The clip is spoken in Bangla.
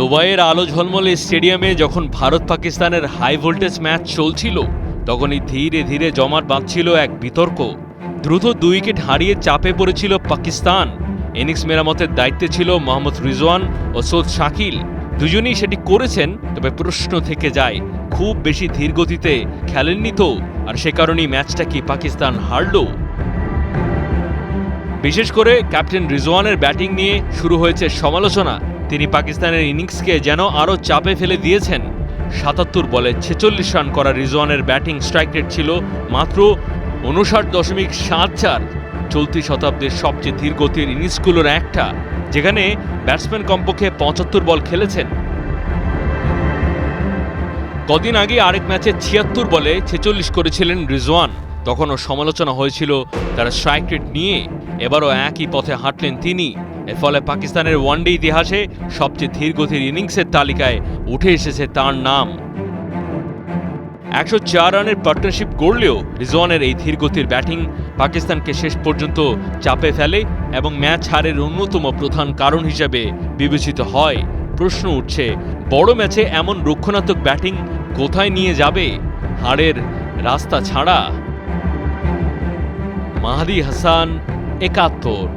দুবাইয়ের আলো ঝলমলে স্টেডিয়ামে যখন ভারত পাকিস্তানের হাই ভোল্টেজ ম্যাচ চলছিল তখনই ধীরে ধীরে জমাট বাঁধছিল এক বিতর্ক। দ্রুত 2 উইকেট হারিয়ে চাপে পড়েছিল পাকিস্তান। ইনিংস মেরামতের দায়িত্বে ছিল মোহাম্মদ রিজওয়ান ও সৈয়দ শাকিল। দুজনেই সেটি করেছেন, তবে প্রশ্ন থেকে যায় খুব বেশি ধীর গতিতে খেলেননি তো, আর সে কারণেই ম্যাচটা কি পাকিস্তান হারল? বিশেষ করে ক্যাপ্টেন রিজওয়ানের ব্যাটিং নিয়ে শুরু হয়েছে সমালোচনা। তিনি পাকিস্তানের ইনিংসকে যেন আরও চাপে ফেলে দিয়েছেন। ৭৭ বলে ৪৬ রান করা রিজওয়ানের ব্যাটিং স্ট্রাইক রেট ছিল মাত্র ৫৯.৭৪। চলতি শতাব্দীর সবচেয়ে ধীর গতির ইনিংসগুলোর একটা, যেখানে ব্যাটসম্যান কমপক্ষে ৭৫ বল খেলেছেন। কদিন আগে আরেক ম্যাচে ৭৬ বলে ৪৬ করেছিলেন রিজওয়ান। তখনও সমালোচনা হয়েছিল তার স্ট্রাইক রেট নিয়ে। এবারও একই পথে হাঁটলেন তিনি। এর ফলে পাকিস্তানের ওয়ানডে ইতিহাসে সবচেয়ে ধীর গতির ইনিংসের তালিকায় উঠে এসেছে তার নাম। ১০৪ রানের পার্টনারশিপ গড়লেও রিজওয়ানের এই ধীর গতির ব্যাটিং পাকিস্তানকে শেষ পর্যন্ত চাপে ফেলে এবং ম্যাচ হারের অন্যতম প্রধান কারণ হিসেবে বিবেচিত হয়। প্রশ্ন উঠছে, বড় ম্যাচে এমন রক্ষণাত্মক ব্যাটিং কোথায় নিয়ে যাবে? হারের রাস্তা ছাড়া। মাহাদি হাসান, ৭১।